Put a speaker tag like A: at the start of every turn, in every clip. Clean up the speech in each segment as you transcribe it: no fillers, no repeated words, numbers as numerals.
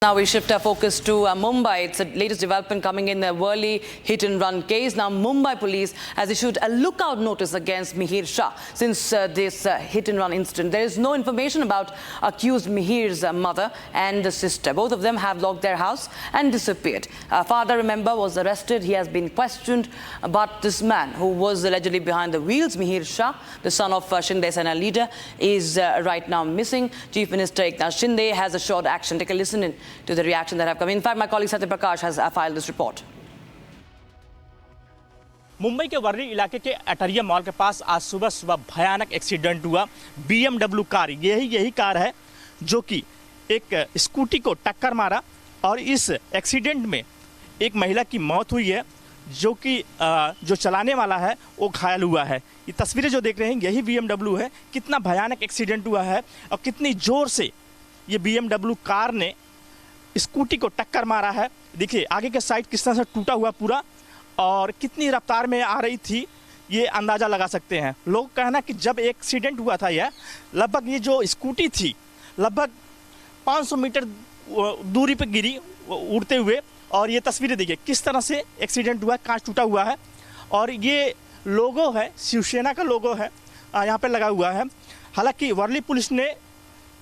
A: Now we shift our focus to Mumbai. It's the latest development coming in the Worli hit-and-run case. Now Mumbai police has issued a lookout notice against Mihir Shah since this hit-and-run incident. There is no information about accused Mihir's mother and the sister. Both of them have locked their house and disappeared. Father, remember, was arrested. He has been questioned. But this man who was allegedly behind the wheels, Mihir Shah, the son of Shinde Sena leader, is right now missing. Chief Minister Eknath Shinde has assured action. Take a listen in to the reaction that have come. In fact, my colleague Satya Prakash has filed this report.
B: Mumbai के वर्ली इलाके के अटरिया mall के पास आज सुबह भयानक accident हुआ। BMW car, यही car है जो कि एक स्कूटी को टक्कर मारा और इस एक्सीडेंट में एक महिला की मौत हुई है, जो कि जो चलाने वाला है वो घायल हुआ है। ये तस्वीरें जो देख रहे हैं यही BMW है। कितना भयानक एक्सीडेंट हुआ है और कितनी जोर से ये BMW कार ने स्कूटी को टक्कर मारा है। देखिए आगे के साइड किस तरह से टूटा हुआ पूरा, और कितनी रफ्तार में आ रही थी ये अंदाज़ा लगा सकते हैं। लोग कहना कि जब एक्सीडेंट हुआ था यह लगभग ये जो स्कूटी थी लगभग 500 मीटर दूरी पे गिरी उड़ते हुए, और ये तस्वीरें देखिए किस तरह से एक्सीडेंट हुआ है। कांच टूटा हुआ है और ये लोगो है, शिवसेना का लोगो है यहाँ पे लगा हुआ है। हालांकि वर्ली पुलिस ने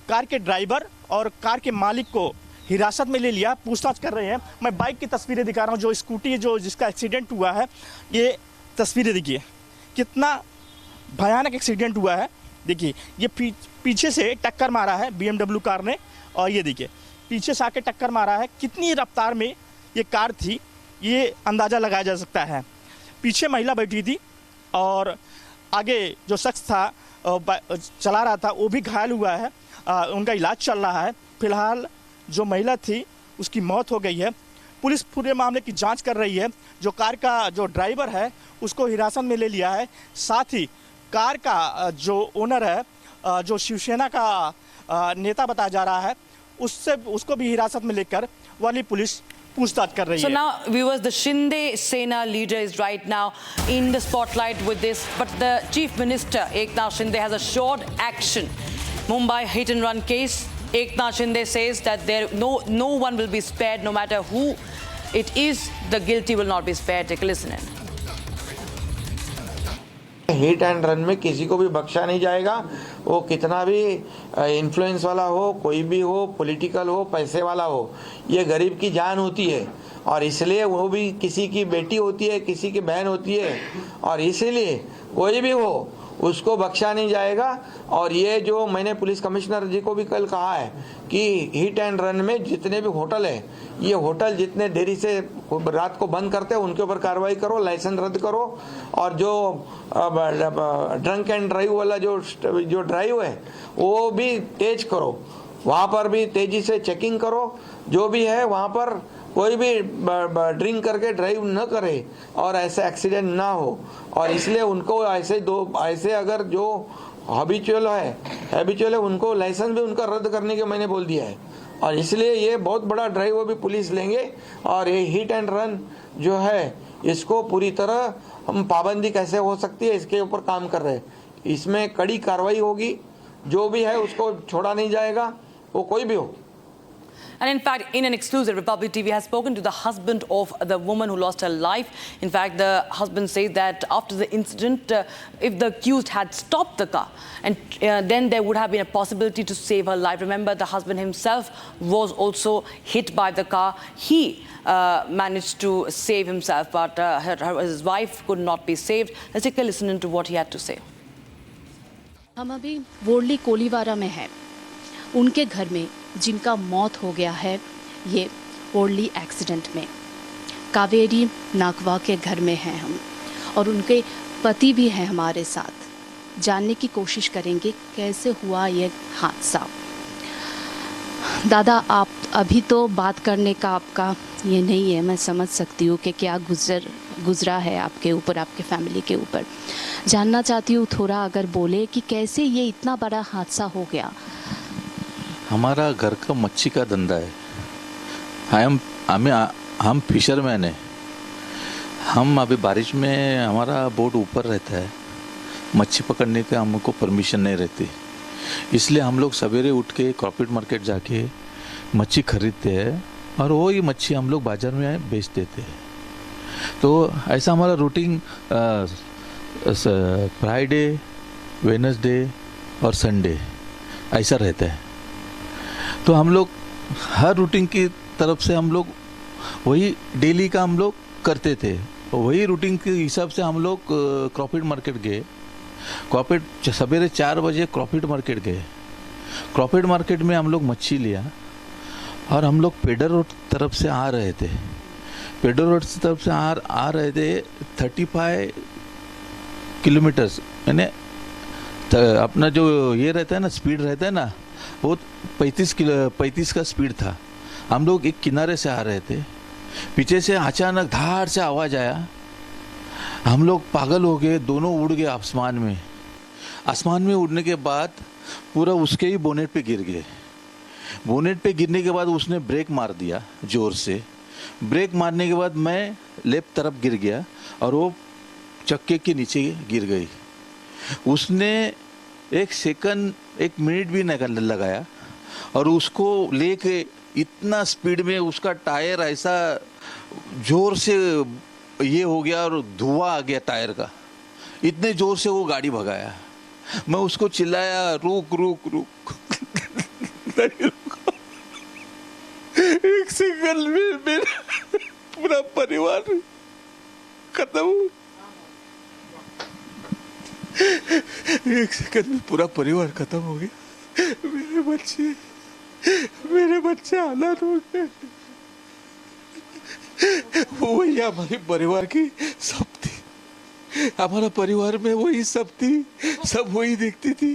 B: कार के ड्राइवर और कार के मालिक को हिरासत में ले लिया, पूछताछ कर रहे हैं। मैं बाइक की तस्वीरें दिखा रहा हूँ, जो स्कूटी जिसका एक्सीडेंट हुआ है, ये तस्वीरें देखिए कितना भयानक एक्सीडेंट हुआ है। देखिए ये पीछे से टक्कर मारा है BMW कार ने, और ये देखिए पीछे से आके टक्कर मारा है। कितनी रफ्तार में ये कार थी ये अंदाज़ा लगाया जा सकता है। पीछे महिला बैठी थी और आगे जो शख्स था चला रहा था वो भी घायल हुआ है। उनका इलाज चल रहा है। फिलहाल जो महिला थी उसकी मौत हो गई है। पुलिस पूरे मामले की जांच कर रही है। जो कार का जो ड्राइवर है उसको हिरासत में ले लिया है। साथ ही कार का जो ओनर है, जो शिवसेना का नेता बताया जा रहा है, उसको भी हिरासत में लेकर वाली पुलिस पूछताछ कर रही है।
A: So now, viewers, the Shinde Sena leader is right now in the spotlight with this, but the Chief Minister Eknath Shinde has assured action. Mumbai hit-and-run case. Eknath Shinde says that no one will be spared, no matter who it is. The guilty will not be spared. Take a listen in.
C: Hit and run में किसी को भी बख्शा नहीं जाएगा। वो कितना भी इन्फ्लुएंस वाला हो, कोई भी हो, पॉलिटिकल हो, पैसे वाला हो, ये गरीब की जान होती है और इसलिए वो भी किसी की बेटी होती है, किसी की बहन होती है, और इसीलिए कोई भी हो उसको बख्शा नहीं जाएगा। और ये जो मैंने पुलिस कमिश्नर जी को भी कल कहा है कि हिट एंड रन में जितने भी होटल है, ये होटल जितने देरी से रात को बंद करते हैं उनके ऊपर कार्रवाई करो, लाइसेंस रद्द करो, और जो ड्रंक एंड ड्राइव वाला जो ड्राइव है वो भी तेज करो, वहाँ पर भी तेजी से चेकिंग करो। जो भी है वहाँ पर कोई भी ड्रिंक करके ड्राइव न करे और ऐसे एक्सीडेंट ना हो। और इसलिए उनको ऐसे अगर जो हैबिचुअल है उनको लाइसेंस भी उनका रद्द करने के मैंने बोल दिया है। और इसलिए ये बहुत बड़ा ड्राइव वो भी पुलिस लेंगे, और ये हिट एंड रन जो है इसको पूरी तरह हम पाबंदी कैसे हो सकती है इसके ऊपर काम कर रहे हैं। इसमें कड़ी कार्रवाई होगी, जो भी है उसको छोड़ा नहीं जाएगा, वो कोई भी हो।
A: And in fact, in an exclusive, Republic TV has spoken to the husband of the woman who lost her life. In fact, the husband says that after the incident, if the accused had stopped the car, and then there would have been a possibility to save her life. Remember, the husband himself was also hit by the car. He managed to save himself, but his wife could not be saved. Let's take a listen to what he had to say.
D: हम अभी वर्ली कोलीवारा में हैं। उनके घर में जिनका मौत हो गया है ये वर्ली एक्सीडेंट में, कावेरी नागवा के घर में हैं हम, और उनके पति भी हैं हमारे साथ। जानने की कोशिश करेंगे कैसे हुआ ये हादसा। दादा, आप अभी तो बात करने का आपका ये नहीं है, मैं समझ सकती हूँ कि क्या गुजरा है आपके ऊपर, आपके फैमिली के ऊपर। जानना चाहती हूँ थोड़ा अगर बोले कि कैसे ये इतना बड़ा हादसा हो गया।
E: हमारा घर का मच्छी का धंधा है। हम फिशरमैन हैं। हम अभी बारिश में हमारा बोट ऊपर रहता है, मच्छी पकड़ने का हमको परमिशन नहीं रहती, इसलिए हम लोग सवेरे उठ के कॉर्पोरेट मार्केट जाके मच्छी खरीदते हैं और वही मच्छी हम लोग बाज़ार में बेच देते हैं। तो ऐसा हमारा रूटीन फ्राइडे, वेडनेसडे और संडे ऐसा रहता है। तो हम लोग हर रूटीन की तरफ से हम लोग वही डेली का हम लोग करते थे। वही रूटीन के हिसाब से हम लोग क्रॉफिट मार्केट गए। क्रॉफिट सवेरे 4 बजे क्रॉफिट मार्केट गए। क्रॉफिट मार्केट में हम लोग मच्छी लिया और हम लोग पेडर रोड तरफ से आ रहे थे। पेडर रोड तरफ से आ रहे थे 35 किलोमीटर्स, यानी अपना जो ये रहता है ना, स्पीड रहता है ना, वो 35 का स्पीड था। हम लोग एक किनारे से आ रहे थे, पीछे से अचानक धार से आवाज़ आया। हम लोग पागल हो गए, दोनों उड़ गए आसमान में। आसमान में उड़ने के बाद पूरा उसके ही बोनेट पे गिर गए। बोनेट पे गिरने के बाद उसने ब्रेक मार दिया ज़ोर से। ब्रेक मारने के बाद मैं लेफ्ट तरफ गिर गया और वो चक्के के नीचे गिर गई। उसने 1 मिनट भी नहीं लगाया और उसको लेके इतना स्पीड में उसका टायर ऐसा जोर से ये हो गया और धुआं आ गया टायर का। इतने जोर से वो गाड़ी भगाया। मैं उसको चिल्लाया, रुक रुक रुक नहीं रुका। 1 सेकंड में मेरा पूरा परिवार खत्म हो। 1 सेकंड में पूरा परिवार खत्म हो गया। मेरे बच्चे हालात हो गए। वही हमारे परिवार की सब थी। हमारा परिवार में वही सब थी, सब वही देखती थी।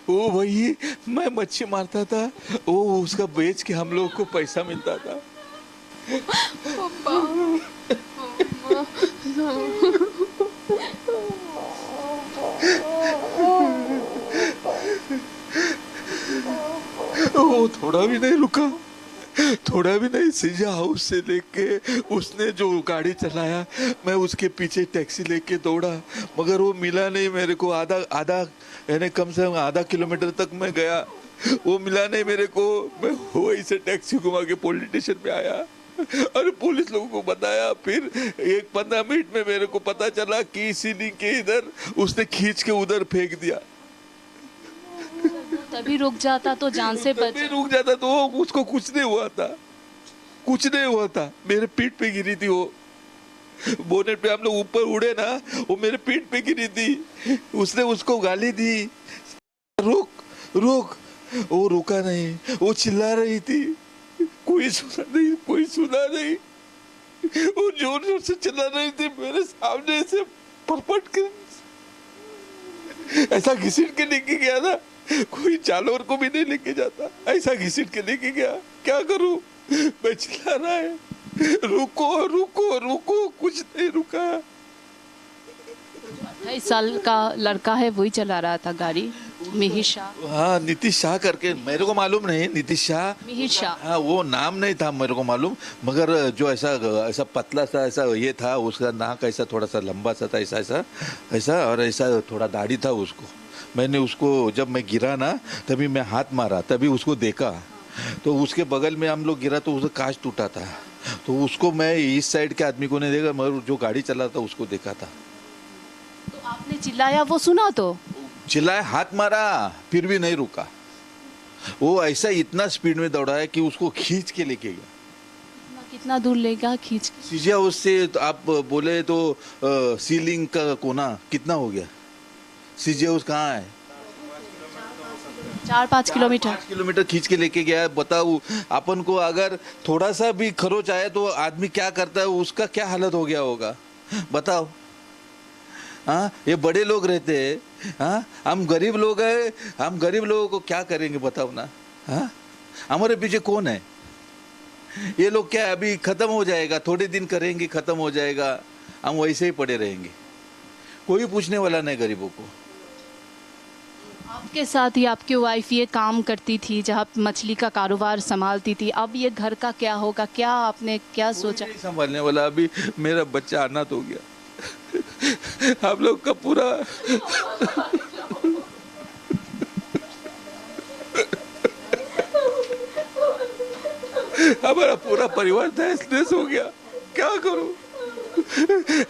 E: वो वही, मैं मच्छी मारता था, वो उसका बेच के हम लोग को पैसा मिलता था। वो थोड़ा भी नहीं रुका, थोड़ा भी नहीं। सिजा हाउस से लेके उसने जो गाड़ी चलाया, मैं उसके पीछे टैक्सी लेके दौड़ा, मगर वो मिला नहीं मेरे को। आधा यानी कम से कम आधा किलोमीटर तक मैं गया, वो मिला नहीं मेरे को। मैं वहीं से टैक्सी घुमा के पुलिस स्टेशन पे आया और पुलिस लोगों को बताया। फिर 15 मिनट में मेरे को पता चला कि सीलिंग के इधर उसने खींच के उधर फेंक दिया।
D: तभी रुक जाता तो जान से बच।
E: रुक जाता तो उसको कुछ नहीं हुआ था, कुछ नहीं हुआ था। मेरे पीठ पे गिरी थी वो। बोनेट पे हम लोग ऊपर उड़े ना, वो मेरे पीठ पे गिरी थी। उसने उसको गाली दी, रुक रुक। वो रुका नहीं, वो चिल्ला रही थी। कोई सुना नहीं, कोई सुना नहीं। वो जोर जोर से चिल्ला रही थी मेरे सामने से, परपट के ऐसा घसीट के लेके गया ना, कोई जानवर को भी नहीं लेके जाता। ऐसा घसीट के लेके गया। क्या करूं, मैं चिल्ला रहा है, रुको रुको रुको, कुछ नहीं रुका।
D: 28 साल का लड़का है, वही चला रहा था गाड़ी, मिहिर शाह।
E: हाँ, नीतीश शाह करके, मेरे को मालूम नहीं, नीतीश शाह,
D: मिहिर शाह।
E: हाँ, वो नाम नहीं था मेरे को मालूम, मगर जो ऐसा पतला सा ऐसा ये था, उसका नाक ऐसा थोड़ा सा लंबा सा था, ऐसा और ऐसा थोड़ा दाढ़ी था उसको। मैंने उसको, जब मैं गिरा ना, तभी मैं हाथ मारा, तभी उसको देखा तो उसके बगल में हम लोग गिरा तो उसका कांच टूटा था। तो उसको मैं इस साइड के आदमी को नहीं देखा, मगर जो गाड़ी चला था उसको देखा था।
D: तो आपने चिल्लाया, वो सुना तो
E: चिल्लाया, हाथ मारा, फिर भी नहीं रुका। वो ऐसा इतना स्पीड में दौड़ाया कि उसको खींच के लेके गया।
D: कितना दूर लेगा खींच के?
E: सीजिया उससे तो आप बोले तो सीलिंग का कोना कितना हो गया? सीजिया हाउस कहाँ है?
D: 4-5 किलोमीटर।
E: 5 किलोमीटर खींच के लेके गया। बताओ, अपन को अगर थोड़ा सा भी खरोच आए तो आदमी क्या करता है, उसका क्या हालत हो गया होगा, बताओ। हाँ, ये बड़े लोग रहते हैं, हाँ, हम गरीब लोग हैं, हम गरीब लोगों को क्या करेंगे बताओ ना। हाँ, हमारे पीछे कौन है? ये लोग क्या अभी खत्म हो जाएगा, थोड़े दिन करेंगे, खत्म हो जाएगा, हम वैसे ही पड़े रहेंगे। कोई पूछने वाला नहीं गरीबों को।
D: आपके साथ ही आपकी वाइफ ये काम करती थी, जहाँ मछली का कारोबार संभालती थी, अब ये घर का क्या होगा? क्या आपने क्या सोचा?
E: नहीं संभालने वाला। अभी मेरा बच्चा अनाथ हो गया। हम लोग का पूरा हमारा पूरा परिवार तहस-नहस हो गया, क्या करूं?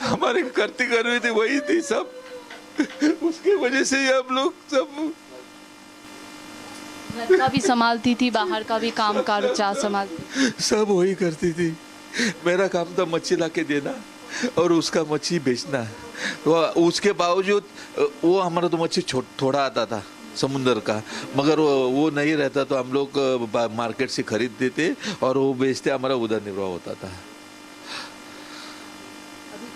E: हमारे करती कर रही थी वही थी सब, उसकी वजह से ही हम लोग सब।
D: घर का भी संभालती थी, बाहर का भी काम काज संभालती।
E: सब वही करती थी। मेरा काम था मच्छी ला के देना और उसका मच्छी बेचना। तो उसके बावजूद वो हमारा तो मच्छी थोड़ा आता था समुंदर का, मगर वो नहीं रहता तो हम लोग मार्केट से खरीद देते और वो बेचते, हमारा उधर निर्वाह होता था।
D: अभी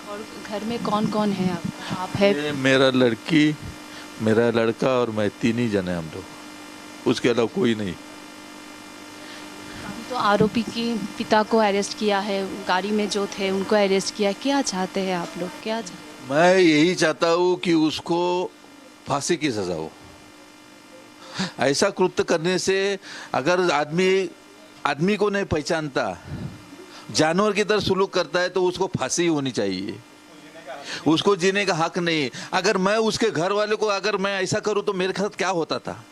D: घर में कौन कौन है आप है?
E: मेरा लड़की, मेरा लड़का और मैं, 3 ही जने हम लोग, उसके अलावा कोई नहीं।
D: तो आरोपी के पिता को अरेस्ट किया है, गाड़ी में जो थे उनको अरेस्ट किया, क्या चाहते हैं आप लोग, क्या
E: मैं यही चाहता हूँ कि उसको फांसी की सजा हो। ऐसा कृत्य करने से अगर आदमी को नहीं पहचानता, जानवर की तरह सुलूक करता है, तो उसको फांसी होनी चाहिए। उसको जीने का हक नहीं। अगर मैं उसके घर वाले को अगर मैं ऐसा करूँ तो मेरे साथ क्या होता था?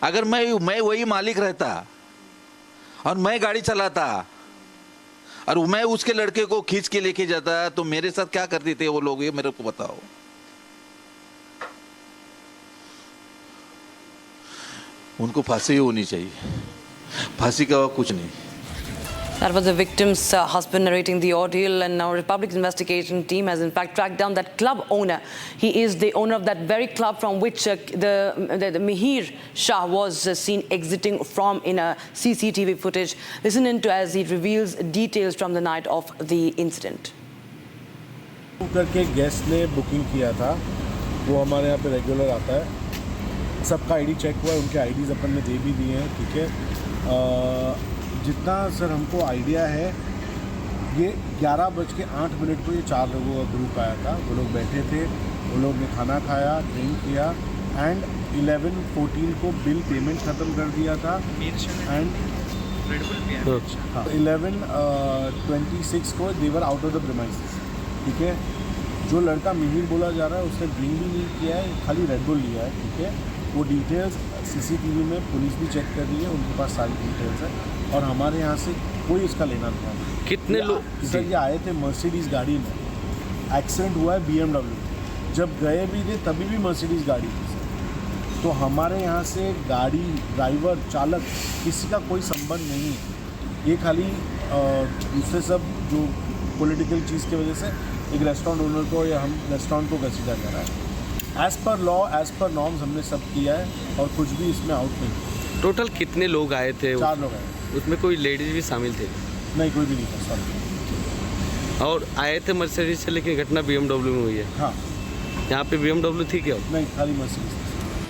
E: अगर मैं वही मालिक रहता और मैं गाड़ी चलाता और मैं उसके लड़के को खींच के लेके जाता तो मेरे साथ क्या करते थे वो लोग, ये मेरे को बताओ। उनको फांसी होनी चाहिए, फांसी का कुछ नहीं।
A: That was the victim's husband narrating the ordeal, and now Republic's investigation team has in fact tracked down that club owner. He is the owner of that very club from which the Mihir Shah was seen exiting from in a CCTV footage. Listen in to as he reveals details from the night of the incident.
F: करके guest ने booking किया था, वो हमारे यहाँ पे regular आता है, सबका आईडी चेक हुआ है, उनके आईडीज़ अपन ने दे भी दिए हैं, ठीक है। जितना सर हमको आइडिया है, ये 11:08 को ये 4 लोगों का ग्रुप आया था। वो लोग बैठे थे, वो लोग ने खाना खाया, ड्रिंक किया एंड 11:14 को बिल पेमेंट ख़त्म कर दिया था एंड 11:26 को देवर आउट ऑफ द प्रीमाइसेस, ठीक है। जो लड़का मिहिर बोला जा रहा है उसने ड्रिंक भी नहीं किया है, खाली रेड बुल लिया है, ठीक है। वो डिटेल्स सीसीटीवी में पुलिस भी चेक कर रही है, उनके पास सारी डिटेल्स है और हमारे यहाँ से कोई इसका लेना था।
G: कितने लोग
F: सर ये आए थे मर्सिडीज़ गाड़ी में, एक्सीडेंट हुआ है BMW, जब गए भी थे तभी भी मर्सिडीज़ गाड़ी थी सर। तो हमारे यहाँ से गाड़ी, ड्राइवर, चालक किसी का कोई संबंध नहीं है। ये खाली दूसरे सब जो पॉलिटिकल चीज़ की वजह से एक रेस्टोरेंट ओनर को या हम रेस्टोरेंट को कंसीडर कर रहा है। As per law, as per norms हमने सब किया है और कुछ भी इसमें आउट नहीं।
G: टोटल कितने लोग आए थे?
F: 4 लोग आए।
G: उसमें कोई लेडीज भी शामिल थे?
F: नहीं, कोई भी नहीं था सर।
G: और आए थे मर्सिडीज से, लेकिन घटना BMW में हुई है।
F: हाँ।
G: यहाँ पे BMW थी क्या?
F: नहीं, खाली मर्सिडीज।